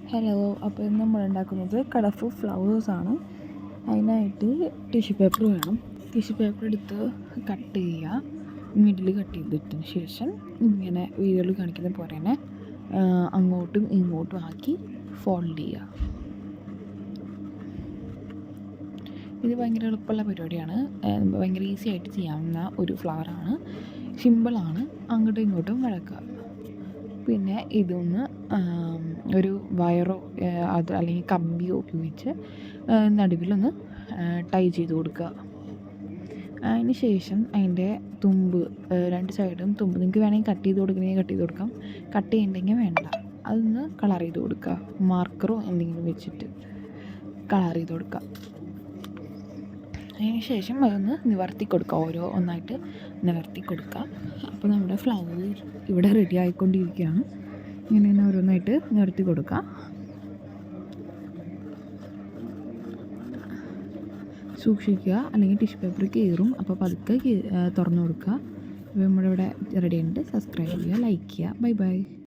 Hello, അപ്പോൾ ഇന്ന് നമ്മൾ ഉണ്ടാക്കുന്നത് കളർഫുൾ ഫ്ലവേഴ്സാണ്. അതിനായിട്ട് ടിഷ്യൂ പേപ്പർ വേണം. ടിഷ്യൂ പേപ്പർ എടുത്ത് കട്ട് ചെയ്യുക. മിഡിൽ കട്ട് ചെയ്തിട്ടതിന് ശേഷം ഇങ്ങനെ വീഡിയോയിൽ കാണിക്കുന്ന പോലെ തന്നെ അങ്ങോട്ടും ഇങ്ങോട്ടും ആക്കി ഫോൾഡ് ചെയ്യുക. ഇത് ഭയങ്കര എളുപ്പമുള്ള പരിപാടിയാണ്. ഭയങ്കര ഈസി ആയിട്ട് ചെയ്യാവുന്ന ഒരു ഫ്ലവറാണ്. സിമ്പിളാണ്. അങ്ങോട്ടും ഇങ്ങോട്ടും വഴക്കുക. പിന്നെ ഇതൊന്ന് ഒരു വയറോ അത് അല്ലെങ്കിൽ കമ്പിയോ ഉപയോഗിച്ച് നടുവിലൊന്ന് ടൈ ചെയ്ത് കൊടുക്കുക. അതിന് ശേഷം അതിൻ്റെ തുമ്പ് രണ്ട് സൈഡും തുമ്പ് നിങ്ങൾക്ക് വേണമെങ്കിൽ കട്ട് ചെയ്ത് കൊടുക്കണമെങ്കിൽ കട്ട് ചെയ്ത് കൊടുക്കാം. കട്ട് ചെയ്യണ്ടെങ്കിൽ വേണ്ട. അതൊന്ന് കളർ ചെയ്ത് കൊടുക്കുക. മാർക്കറോ എന്തെങ്കിലും വെച്ചിട്ട് കളർ ചെയ്ത് കൊടുക്കുക. അതിന് ശേഷം അതൊന്ന് നിവർത്തി കൊടുക്കുക. ഒന്നായിട്ട് നിവർത്തി കൊടുക്കുക. അപ്പോൾ നമ്മുടെ ഫ്ലവർ ഇവിടെ റെഡി ആയിക്കൊണ്ടിരിക്കുകയാണ്. ഇങ്ങനെ ഓരോന്നായിട്ട് നിവർത്തി കൊടുക്കുക. സൂക്ഷിക്കുക, അല്ലെങ്കിൽ ടിഷ്യൂ പേപ്പർ കീറും. അപ്പോൾ പതുക്കെ തുറന്നു കൊടുക്കുക. അപ്പോൾ നമ്മളിവിടെ റെഡി ഉണ്ട്. സബ്സ്ക്രൈബ് ചെയ്യുക, ലൈക്ക് ചെയ്യുക. Bye bye.